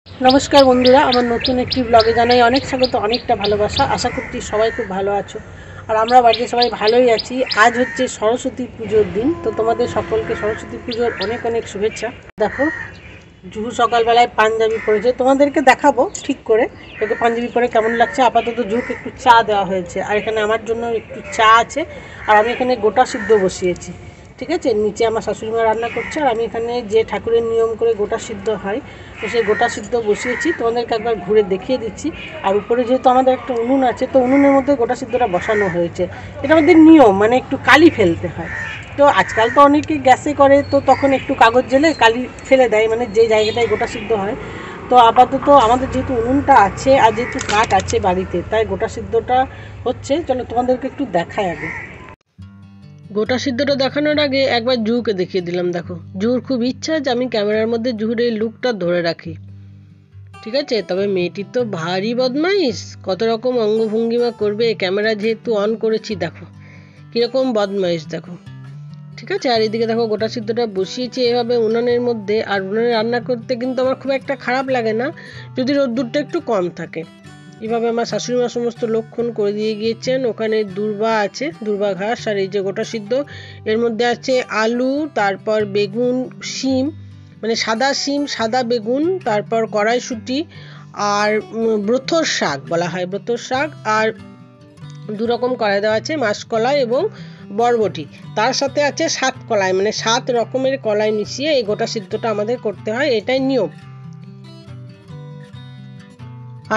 নমস্কার বন্ধুরা, আমার নতুন একটি ব্লগে জানাই অনেক স্বাগত, অনেকটা ভালোবাসা। আশা করছি সবাই খুব ভালো আছো, আর আমরা বাড়িতে সবাই ভালোই আছি। আজ হচ্ছে সরস্বতী পুজোর দিন, তো তোমাদের সকলকে সরস্বতী পুজোর অনেক অনেক শুভেচ্ছা। দেখো, জুহু সকালবেলায় পাঞ্জাবি পরেছে, তোমাদেরকে দেখাবো ঠিক করে ওকে পাঞ্জাবি পরে কেমন লাগছে। আপাতত জুহুকে একটু চা দেওয়া হয়েছে, আর এখানে আমার জন্য একটু চা আছে, আর আমি এখানে গোটা সিদ্ধ বসিয়েছি। ঠিক আছে, নিচে আমার শাশুড়িমা রান্না করছে, আর আমি এখানে যে ঠাকুরের নিয়ম করে গোটা সিদ্ধ হয়, তো সেই গোটা সিদ্ধ বসিয়েছি। তোমাদেরকে একবার ঘুরে দেখিয়ে দিচ্ছি। আর উপরে যেহেতু আমাদের একটা উনুন আছে, তো উনুনের মধ্যে গোটা সিদ্ধটা বসানো হয়েছে। এটা আমাদের নিয়ম, মানে একটু কালি ফেলতে হয়। তো আজকাল তো অনেকে গ্যাসে করে, তো তখন একটু কাগজ জেলে কালি ফেলে দেয়, মানে যে জায়গাটায় গোটা সিদ্ধ হয়। তো আপাতত আমাদের যেহেতু উনুনটা আছে আর যেহেতু কাঠ আছে বাড়িতে, তাই গোটা সিদ্ধটা হচ্ছে। চলো তোমাদেরকে একটু দেখায় আগে। গোটা সিদ্ধটা দেখানোর আগে একবার জুহুকে দেখিয়ে দিলাম। দেখো, জুহুর খুব ইচ্ছা যে আমি ক্যামেরার মধ্যে জুহুর এই লুকটা ধরে রাখি। ঠিক আছে, তবে মেয়েটি তো ভারী বদমাইশ, কত রকম অঙ্গভঙ্গিমা করবে। ক্যামেরা যেহেতু অন করেছি, দেখো কীরকম বদমাইশ, দেখো। ঠিক আছে, আর এদিকে দেখো গোটা সিদ্ধটা বসিয়েছি এভাবে উনানের মধ্যে। আর উনানে রান্না করতে কিন্তু আমার খুব একটা খারাপ লাগে না, যদি রোদ্দুরটা একটু কম থাকে। এভাবে আমার শাশুড়িমা সমস্ত লক্ষণ করে দিয়ে গিয়েছেন। ওখানে দূর্বা আছে, দূর্বা ঘাস, আর এই যে গোটা সিদ্ধ, এর মধ্যে আছে আলু, তারপর বেগুন, শিম, মানে সাদা শিম, সাদা বেগুন, তারপর কড়াইশুঁটি, আর ব্রতর শাক বলা হয়, ব্রতর শাক, আর দু রকম কলাই দেওয়া আছে, মাসকলাই এবং বরবটি। তার সাথে আছে 7 কলাই, মানে 7 রকমের কলাই মিশিয়ে এই গোটা সিদ্ধটা আমাদের করতে হয়, এটাই নিয়ম।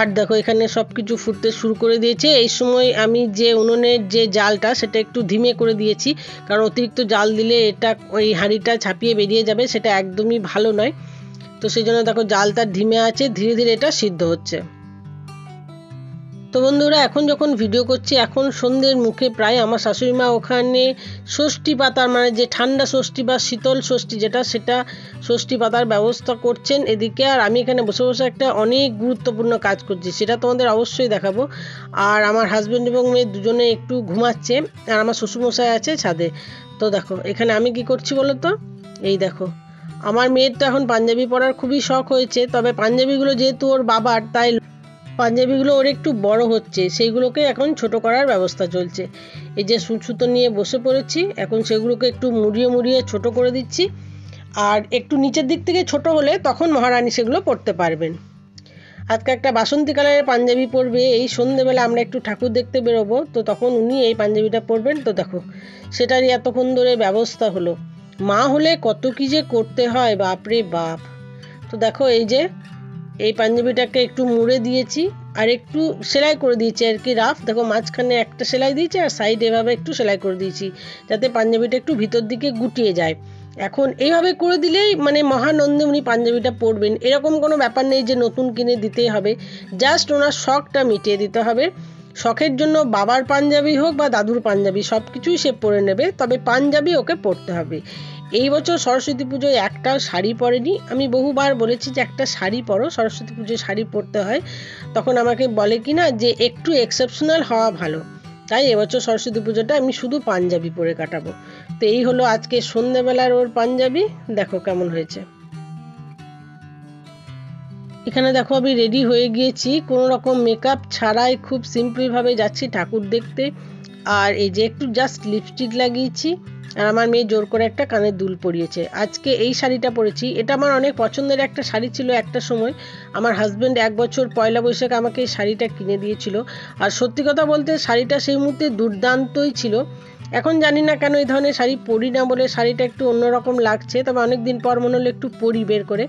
আর দেখো এখানে সব কিছু ফুটতে শুরু করে দিয়েছে। এই সময় আমি যে উনুনের যে জালটা সেটা একটু ধিমে করে দিয়েছি, কারণ অতিরিক্ত জাল দিলে এটা ওই হাঁড়িটা ছাপিয়ে বেরিয়ে যাবে, সেটা একদমই ভালো নয়। তো সেই জন্য দেখো জালটা ধিমে আছে, ধীরে ধীরে এটা সিদ্ধ হচ্ছে। তো বন্ধুরা, এখন যখন ভিডিও করছি, এখন সন্ধ্যের মুখে প্রায়, আমার শাশুড়িমা ওখানে ষষ্ঠী পাতার, মানে যে ঠান্ডা ষষ্ঠী বা শীতল ষষ্ঠী যেটা, সেটা ষষ্ঠী পাতার ব্যবস্থা করছেন এদিকে। আর আমি এখানে বসে বসে একটা অনেক গুরুত্বপূর্ণ কাজ করছি, সেটা তোমাদের অবশ্যই দেখাবো। আর আমার হাজব্যান্ড এবং মেয়ে দুজনে একটু ঘুমাচ্ছে, আর আমার শ্বশুরমশাই আছে ছাদে। তো দেখো এখানে আমি কি করছি বলো তো। এই দেখো, আমার মেয়ের তো এখন পাঞ্জাবি পরার খুবই শখ হয়েছে, তবে পাঞ্জাবিগুলো যেহেতু ওর বাবার, তাই পাঞ্জাবিগুলো ওর একটু বড় হচ্ছে, সেইগুলোকে এখন ছোট করার ব্যবস্থা চলছে। এই যে সুতো নিয়ে বসে পড়েছি, এখন সেগুলোকে একটু মুড়িয়ে মুড়িয়ে ছোট করে দিচ্ছি। আর একটু নিচের দিক থেকে ছোট হলে তখন মহারানী সেগুলো পরতে পারবেন। আজকে একটা বাসন্তী কালারের পাঞ্জাবি পরবে, এই সন্ধ্যেবেলা আমরা একটু ঠাকুর দেখতে বেরোবো, তো তখন উনি এই পাঞ্জাবিটা পরবেন। তো দেখো সেটারই এতক্ষণ ধরে ব্যবস্থা হলো। মা হলে কত কী যে করতে হয়, বাপরে বাপ। তো দেখো এই যে এই পাঞ্জাবিটাকে একটু মুড়ে দিয়েছি, আর একটু সেলাই করে দিয়েছি আর কি, রাফ। দেখো মাঝখানে একটা সেলাই দিয়েছি, আর সাইডে এভাবে একটু সেলাই করে দিয়েছি, যাতে পাঞ্জাবিটা একটু ভিতর দিকে গুটিয়ে যায়। এখন এইভাবে করে দিলেই মানে মহানন্দে উনি পাঞ্জাবিটা পরবেন, এরকম কোনো ব্যাপার নেই যে নতুন কিনে দিতেই হবে। জাস্ট ওনার শখটা মিটিয়ে দিতে হবে। শখের জন্য বাবার পাঞ্জাবি হোক বা দাদুর পাঞ্জাবি, সব কিছুই সে পরে নেবে, তবে পাঞ্জাবি ওকে পরতে হবে। এই বছর সরস্বতী পুজোয় একটা শাড়ি পরেনি। আমি বহুবার বলেছি যে একটা শাড়ি পরো, সরস্বতী পুজোয় শাড়ি পরতে হয়। তখন আমাকে বলে কি না যে একটু এক্সেপশনাল হওয়া ভালো, তাই এবছর সরস্বতী পুজোটা আমি শুধু পাঞ্জাবি পরে কাটাবো। তো এই হলো আজকে সন্ধ্যেবেলার ওর পাঞ্জাবি, দেখো কেমন হয়েছে। এখানে দেখো আমি রেডি হয়ে গিয়েছি, কোনো রকম মেকআপ ছাড়াই খুব সিম্পলভাবে যাচ্ছি ঠাকুর দেখতে। আর এই যে একটু জাস্ট লিপস্টিক লাগিয়েছি, আর আমার মেয়ে জোর করে একটা কানের দুল পরিয়েছে। আজকে এই শাড়িটা পরেছি, এটা আমার অনেক পছন্দের একটা শাড়ি ছিল একটা সময়। আমার হাজব্যান্ড 1 বছর পয়লা বৈশাখে আমাকে এই শাড়িটা কিনে দিয়েছিল, আর সত্যি কথা বলতে শাড়িটা সেই মুহূর্তে দুর্দান্তই ছিল। এখন জানি না কেন এই ধরনের শাড়ি পরি না বলে শাড়িটা একটু অন্যরকম লাগছে, তবে অনেক দিন পর মনে হলো একটু পরি বের করে।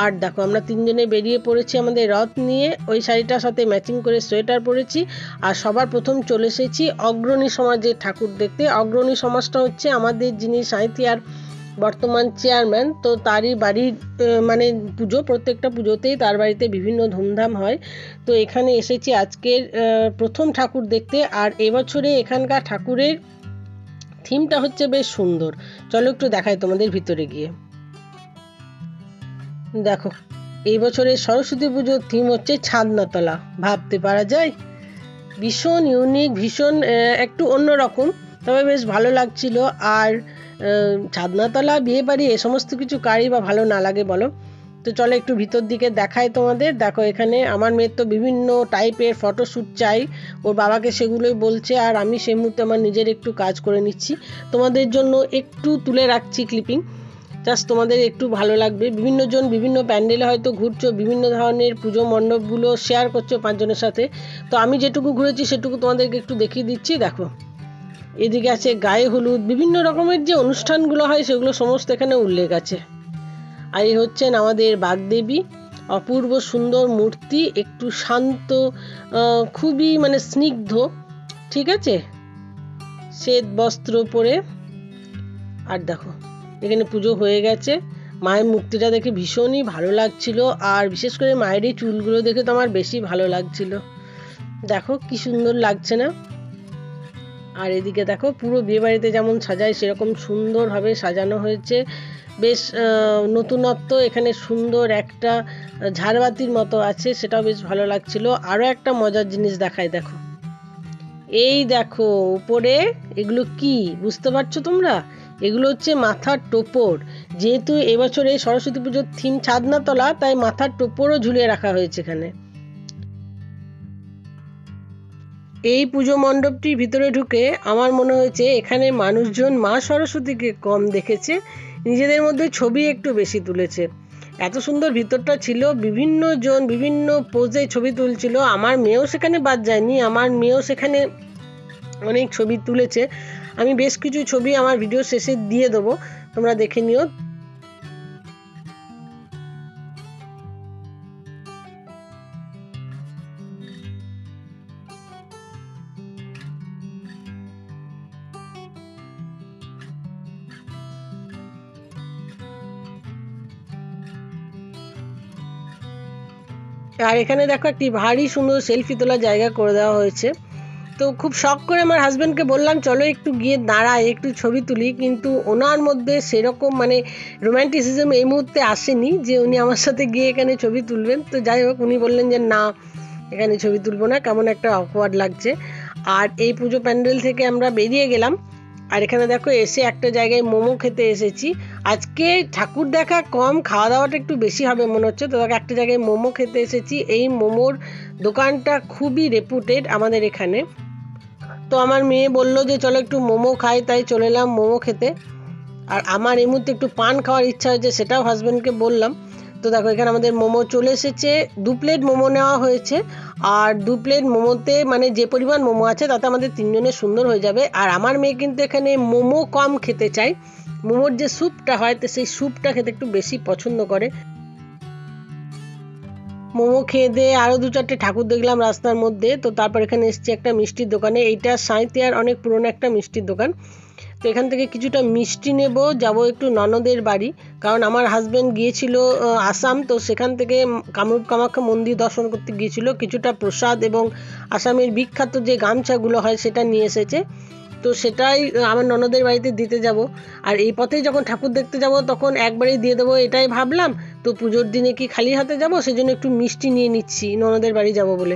আর দেখো আমরা তিনজনে বেরিয়ে পড়েছি আমাদের রথ নিয়ে, ওই শাড়িটার সাথে ম্যাচিং করে সোয়েটার পরেছি। আর সবার প্রথম চলে এসেছি অগ্রণী সমাজের ঠাকুর দেখতে। অগ্রণী সমাজটা হচ্ছে আমাদের যিনি সাঁইথিয়ার বর্তমান চেয়ারম্যান, তো তারই বাড়ির মানে পুজো, প্রত্যেকটা পুজোতেই তার বাড়িতে বিভিন্ন ধুমধাম হয়। তো এখানে এসেছি আজকের প্রথম ঠাকুর দেখতে। আর এবছরে এখানকার ঠাকুরের থিমটা হচ্ছে বেশ সুন্দর। চলো একটু দেখাই তোমাদের ভিতরে গিয়ে। দেখো এই বছরের সরস্বতী পুজোর থিম হচ্ছে ছাদনাতলা, ভাবতে পারা যায়? ভীষণ ইউনিক, ভীষণ একটু অন্যরকম, তবে বেশ ভালো লাগছিল। আর ছাদনাতলা, বিয়ে বাড়ি, এ সমস্ত কিছু কারই বা ভালো না লাগে বলো। তো চলো একটু ভিতর দিকে দেখাই তোমাদের। দেখো এখানে আমার মেয়ের তো বিভিন্ন টাইপের ফটোশ্যুট চাই, ওর বাবাকে সেগুলোই বলছে, আর আমি সেই মুহূর্তে আমার নিজের একটু কাজ করে নিচ্ছি। তোমাদের জন্য একটু তুলে রাখছি ক্লিপিং, জাস্ট তোমাদের একটু ভালো লাগবে। বিভিন্ন জন বিভিন্ন প্যান্ডেলে হয়তো ঘুরছো, বিভিন্ন ধরনের পুজো মণ্ডপগুলো শেয়ার করছো 5 জনের সাথে। তো আমি যেটুকু ঘুরেছি সেটুকু তোমাদেরকে একটু দেখিয়ে দিচ্ছি। দেখো এদিকে আছে গায়ে হলুদ, বিভিন্ন রকমের যে অনুষ্ঠানগুলো হয় সেগুলো সমস্ত এখানে উল্লেখ আছে। আর এই হচ্ছেন আমাদের বাগদেবী, অপূর্ব সুন্দর মূর্তি, একটু শান্ত, খুবই মানে স্নিগ্ধ, ঠিক আছে, শ্বেত বস্ত্র পরে। আর দেখো এখানে পুজো হয়ে গেছে, মায়ের মূর্তিটা দেখে ভীষণই ভালো লাগছিল, আর বিশেষ করে মায়ের এই চুলগুলো দেখে তো আমার বেশি ভালো লাগছিল। দেখো কি সুন্দর লাগছে না? আর এদিকে দেখো পুরো বিয়েবাড়িতে যেমন সাজায় সেরকম সুন্দরভাবে সাজানো হয়েছে, বেশ নতুনত্ব। এখানে সুন্দর একটা ঝাড়বাতির মতো আছে, সেটাও বেশ ভালো লাগছিল। আরও একটা মজার জিনিস দেখায়, দেখো এই দেখো উপরে এগুলো কি বুঝতে পারছো তোমরা? এগুলো হচ্ছে মাথার টোপর। যেহেতু এবছর এই সরস্বতী পুজোর থিম ছাদনাতলা, তাই মাথার টোপরও ঝুলিয়ে রাখা হয়েছে এখানে। এই পুজো মণ্ডপটির ভিতরে ঢুকে আমার মনে হয়েছে এখানে মানুষজন মা সরস্বতীকে কম দেখেছে, নিজেদের মধ্যে ছবি একটু বেশি তুলেছে। এত সুন্দর ভিতরটা ছিল, বিভিন্ন জন বিভিন্ন পোজে ছবি তুলছিল। আমার মেয়েও সেখানে বাদ যায়নি, আমার মেয়েও সেখানে অনেক ছবি তুলেছে। আমি বেশ কিছু ছবি আমার ভিডিও শেষে দিয়ে দেবো, তোমরা দেখে নিও। আর এখানে দেখো একটি ভারী সুন্দর সেলফি তোলার জায়গা করে দেওয়া হয়েছে। তো খুব শখ করে আমার হাজব্যান্ডকে বললাম চলো একটু গিয়ে দাঁড়াই, একটু ছবি তুলি, কিন্তু ওনার মধ্যে সেরকম মানে রোম্যান্টিসিজম এই মুহূর্তে আসেনি যে উনি আমার সাথে গিয়ে এখানে ছবি তুলবেন। তো যাই হোক উনি বললেন যে না, এখানে ছবি তুলবো না, কেমন একটা অকওয়ার্ড লাগছে। আর এই পুজো প্যান্ডেল থেকে আমরা বেরিয়ে গেলাম। আর এখানে দেখো এসে একটা জায়গায় মোমো খেতে এসেছি। আজকে ঠাকুর দেখা কম, খাওয়া দাওয়াটা একটু বেশি হবে মনে হচ্ছে। তো দেখো একটা জায়গায় মোমো খেতে এসেছি। এই মোমোর দোকানটা খুবই রেপুটেড আমাদের এখানে। তো আমার মেয়ে বলল যে চলো একটু মোমো খাই, তাই চলে এলাম মোমো খেতে। আর আমার এই মুহূর্তে একটু পান খাওয়ার ইচ্ছা হয়েছে, সেটাও হাজব্যান্ডকে বললাম। তো দেখো এখানে আমাদের মোমো চলে এসেছে, 2 প্লেট মোমো নেওয়া হয়েছে। আর 2 প্লেট মোমোতে মানে যে পরিমাণ মোমো আছে তাতে আমাদের 3 জনের সুন্দর হয়ে যাবে। আর আমার মেয়ে কিন্তু এখানে মোমো কম খেতে চায়, মোমোর যে স্যুপটা হয় তো সেই স্যুপটা খেতে একটু বেশি পছন্দ করে। মোমো খেয়ে দিয়ে আরও 2-4টে ঠাকুর দেখলাম রাস্তার মধ্যে। তো তারপর এখানে এসেছি একটা মিষ্টির দোকানে, এইটা সাঁইতিয়ার অনেক পুরনো একটা মিষ্টির দোকান। তো এখান থেকে কিছুটা মিষ্টি নেব, যাব একটু ননদের বাড়ি, কারণ আমার হাজব্যান্ড গিয়েছিল আসাম, তো সেখান থেকে কামরূপ কামাখ্যা মন্দির দর্শন করতে গিয়েছিল, কিছুটা প্রসাদ এবং আসামের বিখ্যাত যে গামছাগুলো হয় সেটা নিয়ে এসেছে। তো সেটাই আমার ননদের বাড়িতে দিতে যাব। আর এই পথেই যখন ঠাকুর দেখতে যাব তখন একবারেই দিয়ে দেবো এটাই ভাবলাম। তো পুজোর দিনে কি খালি হাতে যাব, সেজন্য একটু মিষ্টি নিয়ে নিচ্ছি ননদের বাড়ি যাব বলে।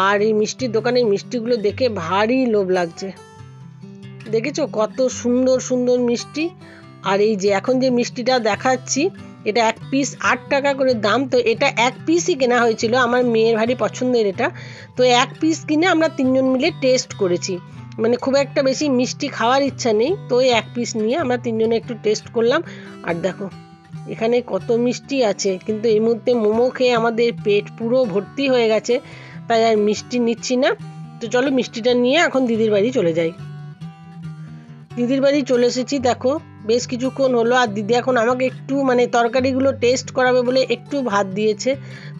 আর এই মিষ্টির দোকানের মিষ্টিগুলো দেখে ভারী লোভ লাগছে। দেখেছো কত সুন্দর সুন্দর মিষ্টি। আর এই যে এখন যে মিষ্টিটা দেখাচ্ছি এটা 1 পিস 8 টাকা করে দাম। তো এটা 1 পিসই কেনা হয়েছিল, আমার মেয়ের ভারী পছন্দের এটা। তো 1 পিস কিনে আমরা 3 জন মিলে টেস্ট করেছি, মানে খুব একটা বেশি মিষ্টি খাওয়ার ইচ্ছা নেই, তো ওই 1 পিস নিয়ে আমরা 3 জনে একটু টেস্ট করলাম। আর দেখো এখানে কত মিষ্টি আছে, কিন্তু এই মুহূর্তে মোমো খেয়ে আমাদের পেট পুরো ভর্তি হয়ে গেছে, তাই আর মিষ্টি নিচ্ছি না। তো চলো মিষ্টিটা নিয়ে এখন দিদির বাড়ি চলে যাই। দিদির বাড়ি চলে এসেছি, দেখো বেশ কিছুক্ষণ হলো। আর দিদি এখন আমাকে একটু মানে তরকারিগুলো টেস্ট করাবে বলে একটু ভাত দিয়েছে।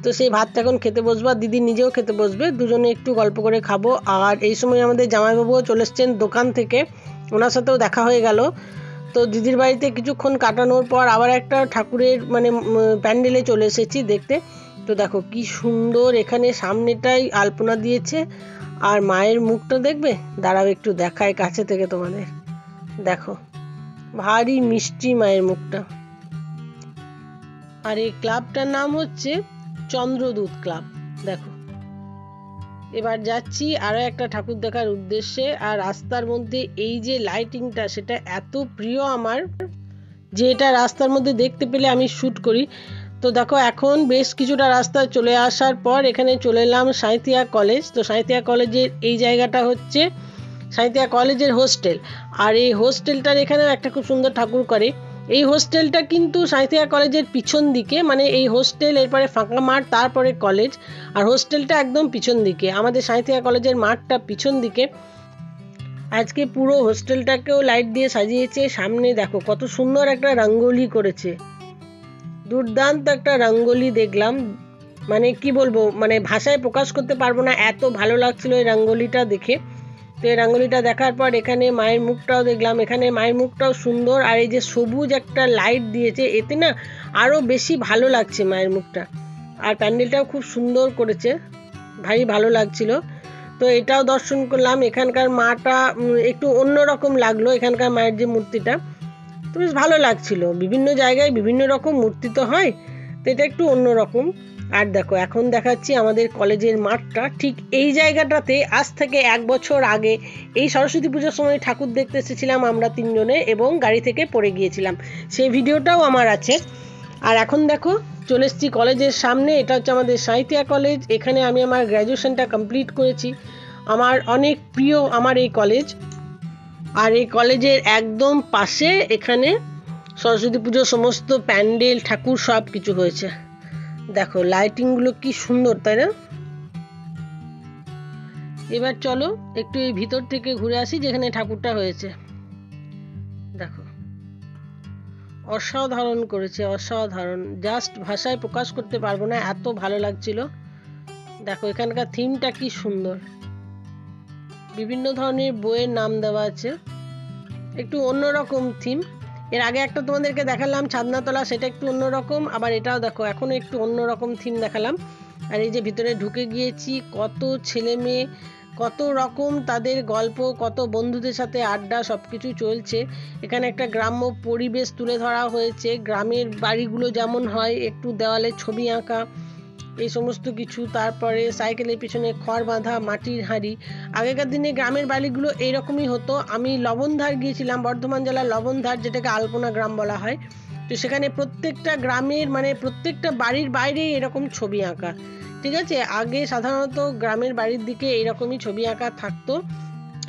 তো সেই ভাতটা এখন খেতে বসবো, আর দিদি নিজেও খেতে বসবে, দুজনে একটু গল্প করে খাবো। আর এই সময় আমাদের জামাইবাবুও চলে এসছেন দোকান থেকে, ওনার সাথেও দেখা হয়ে গেল। তো দিদির বাড়িতে কিছুক্ষণ কাটানোর পর আবার একটা ঠাকুরের মানে প্যান্ডেলে চলে এসেছি দেখতে। তো দেখো কি সুন্দর, এখানে সামনেটাই আলপনা দিয়েছে। আর মায়ের মুখটা দেখবে, দাঁড়াও একটু দেখায় কাছে থেকে তোমাদের। দেখো ভারী মিষ্টি মায়ের মুখটা। আর এই ক্লাবটার নাম হচ্ছে চন্দ্রদূত ক্লাব। দেখো এবার যাচ্ছি আরও একটা ঠাকুর দেখার উদ্দেশ্যে। আর রাস্তার মধ্যে এই যে লাইটিংটা সেটা এত প্রিয় আমার, যে এটা রাস্তার মধ্যে দেখতে পেলে আমি শ্যুট করি। তো দেখো এখন বেশ কিছুটা রাস্তা চলে আসার পর এখানে চলে এলাম সাঁইথিয়া কলেজ। তো সাঁইথিয়া কলেজের এই জায়গাটা হচ্ছে সাঁইথিয়া কলেজের হোস্টেল। আর এই হোস্টেলটার এখানেও একটা খুব সুন্দর ঠাকুর করে। এই হোস্টেলটা কিন্তু সাঁইথিয়া কলেজের পিছন দিকে, মানে এই হোস্টেল, এরপরে ফাঁকা মাঠ, তারপরে কলেজ, আর হোস্টেলটা একদম পিছন দিকে। আমাদের সাঁইথিয়া কলেজের মাঠটা পিছন দিকে। আজকে পুরো হোস্টেলটাকেও লাইট দিয়ে সাজিয়েছে। সামনে দেখো কত সুন্দর একটা রঙ্গোলি করেছে, দুর্দান্ত একটা রঙ্গোলি দেখলাম। মানে কি বলবো, মানে ভাষায় প্রকাশ করতে পারবো না, এত ভালো লাগছিল এই রঙ্গোলিটা দেখে। তো এই রঙ্গোলিটা দেখার পর এখানে মায়ের মুখটাও দেখলাম, এখানে মায়ের মুখটাও সুন্দর। আর এই যে সবুজ একটা লাইট দিয়েছে, এতে না আরও বেশি ভালো লাগছে মায়ের মুখটা। আর প্যান্ডেলটাও খুব সুন্দর করেছে, ভারী ভালো লাগছিল। তো এটাও দর্শন করলাম। এখানকার মাটা একটু অন্যরকম লাগলো, এখানকার মায়ের যে মূর্তিটা, তো বেশ ভালো লাগছিল। বিভিন্ন জায়গায় বিভিন্ন রকম মূর্তি তো হয়, তো এটা একটু অন্যরকম। আর দেখো এখন দেখাচ্ছি আমাদের কলেজের মাঠটা। ঠিক এই জায়গাটাতে আজ থেকে 1 বছর আগে এই সরস্বতী পুজোর সময় ঠাকুর দেখতে এসেছিলাম আমরা 3 জনে, এবং গাড়ি থেকে পড়ে গিয়েছিলাম, সেই ভিডিওটাও আমার আছে। আর এখন দেখো চলে এসেছি কলেজের সামনে। এটা হচ্ছে আমাদের সাঁইথিয়া কলেজ। এখানে আমি আমার গ্র্যাজুয়েশনটা কমপ্লিট করেছি। আমার অনেক প্রিয় আমার এই কলেজ। আর এই কলেজের একদম পাশে এখানে সরস্বতী পুজোর সমস্ত প্যান্ডেল, ঠাকুর সব কিছু হয়েছে। দেখো লাইটিংগুলো কি সুন্দর, তাই না? এবার চলো একটু এই ভিতর থেকে ঘুরে আসি যেখানে ঠাকুরটা হয়েছে। দেখো অসাধারণ করেছে, অসাধারণ, জাস্ট ভাষায় প্রকাশ করতে পারবো না, এত ভালো লাগছিল। দেখো এখানকার থিমটা কি সুন্দর, বিভিন্ন ধরনের বইয়ের নাম দেওয়া আছে, একটু অন্যরকম থিম। এর আগে একটা তোমাদেরকে দেখালাম ছাদনাতলা, সেটা একটু অন্যরকম, আবার এটাও দেখো এখন একটু অন্যরকম থিম দেখালাম। আর এই যে ভিতরে ঢুকে গিয়েছি, কত ছেলে মেয়ে, কত রকম তাদের গল্প, কত বন্ধুদের সাথে আড্ডা, সব কিছু চলছে। এখানে একটা গ্রাম্য পরিবেশ তুলে ধরা হয়েছে, গ্রামের বাড়িগুলো যেমন হয়, একটু দেওয়ালে ছবি আঁকা, এই সমস্ত কিছু। তারপরে সাইকেলের পিছনে খড় বাঁধা মাটির হাঁড়ি। আগেকার দিনে গ্রামের বাড়িগুলো এইরকমই হতো। আমি লবণধার গিয়েছিলাম, বর্ধমান জেলার লবণধার, যেটাকে আলপনা গ্রাম বলা হয়। তো সেখানে প্রত্যেকটা গ্রামের, মানে প্রত্যেকটা বাড়ির বাইরেই এরকম ছবি আঁকা, ঠিক আছে? আগে সাধারণত গ্রামের বাড়ির দিকে এরকমই ছবি আঁকা থাকতো।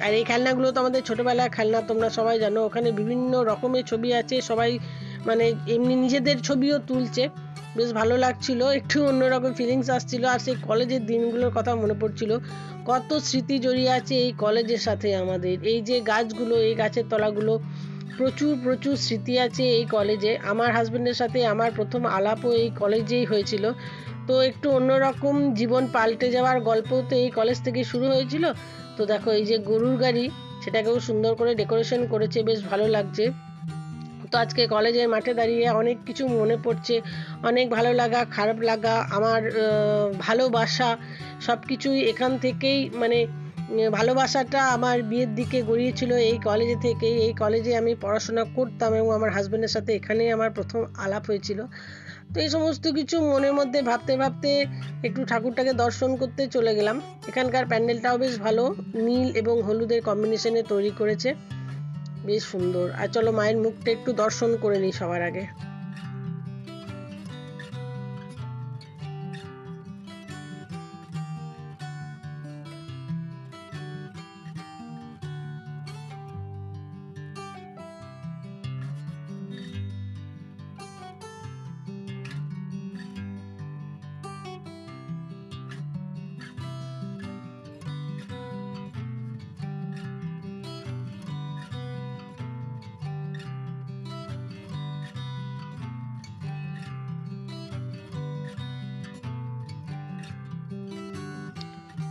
আর এই খেলনাগুলো তো আমাদের ছোটোবেলার খেলনা, তোমরা সবাই জানো। ওখানে বিভিন্ন রকমের ছবি আছে, সবাই মানে এমনি নিজেদের ছবিও তুলছে, বেশ ভালো লাগছিল, একটু অন্যরকম ফিলিংস আসছিল। আর সেই কলেজের দিনগুলোর কথা মনে পড়ছিল, কত স্মৃতি জড়িয়ে আছে এই কলেজের সাথে আমাদের। এই যে গাছগুলো, এই গাছের তলাগুলো, প্রচুর প্রচুর স্মৃতি আছে এই কলেজে। আমার হাজব্যান্ডের সাথে আমার প্রথম আলাপও এই কলেজেই হয়েছিল। তো একটু অন্যরকম জীবন পাল্টে যাওয়ার গল্প তো এই কলেজ থেকে শুরু হয়েছিল। তো দেখো এই যে গরুর গাড়ি, সেটাকেও সুন্দর করে ডেকোরেশন করেছে, বেশ ভালো লাগছে। তো আজকে কলেজের মাঠে দাঁড়িয়ে অনেক কিছু মনে পড়ছে, অনেক ভালো লাগা, খারাপ লাগা, আমার ভালোবাসা, সব কিছুই এখান থেকেই, মানে ভালোবাসাটা আমার বিয়ের দিকে গড়িয়েছিল এই কলেজে থেকে। এই কলেজে আমি পড়াশোনা করতাম এবং আমার হাজব্যান্ডের সাথে এখানেই আমার প্রথম আলাপ হয়েছিল। তো এই সমস্ত কিছু মনের মধ্যে ভাবতে ভাবতে একটু ঠাকুরটাকে দর্শন করতে চলে গেলাম। এখানকার প্যান্ডেলটাও বেশ ভালো, নীল এবং হলুদের কম্বিনেশনে তৈরি করেছে, বেশ সুন্দর। আর চলো মায়ের মুখটা একটু দর্শন করে নিই সবার আগে।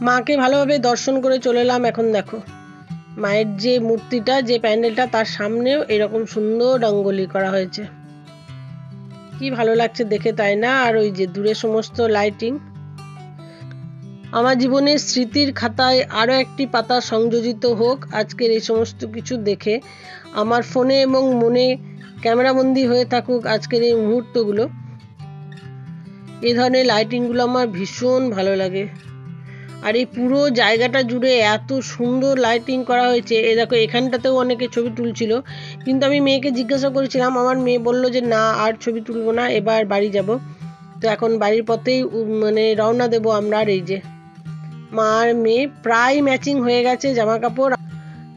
মাকে ভালোভাবে দর্শন করে চলে এলাম। এখন দেখো মায়ের যে মূর্তিটা, যে প্যান্ডেলটা, তার সামনেও এরকম সুন্দর রঙ্গোলি করা হয়েছে, কি ভালো লাগছে দেখে, তাই না? আর ওই যে দূরে সমস্ত লাইটিং, আমার জীবনের স্মৃতির খাতায় আরও একটি পাতা সংযোজিত হোক আজকের এই সমস্ত কিছু দেখে। আমার ফোনে এবং মনে ক্যামেরাবন্দি হয়ে থাকুক আজকের এই মুহূর্তগুলো। এই ধরনের লাইটিংগুলো আমার ভীষণ ভালো লাগে। আর এই পুরো জায়গাটা জুড়ে এত সুন্দর লাইটিং করা হয়েছে। এ দেখো এখানটাতেও অনেকে ছবি তুলছিল, কিন্তু আমি মেয়েকে জিজ্ঞাসা করেছিলাম, আমার মেয়ে বলল যে না, আর ছবি তুলবো না, এবার বাড়ি যাব। তো এখন বাড়ির পথেই মানে রওনা দেবো আমরা। আর এই যে মা আর মেয়ে প্রায় ম্যাচিং হয়ে গেছে জামা কাপড়।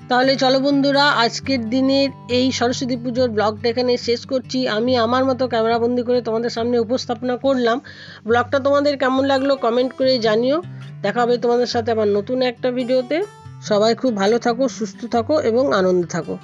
তাহলে চলো বন্ধুরা, আজকের দিনের এই সরস্বতী পুজোর ব্লগটা এখানে শেষ করছি। আমি আমার মতো ক্যামেরাবন্দি করে তোমাদের সামনে উপস্থাপনা করলাম। ব্লগটা তোমাদের কেমন লাগলো কমেন্ট করে জানিও। দেখা হবে তোমাদের সাথে আবার নতুন একটা ভিডিওতে। সবাই খুব ভালো থাকো, সুস্থ থাকো এবং আনন্দে থাকো।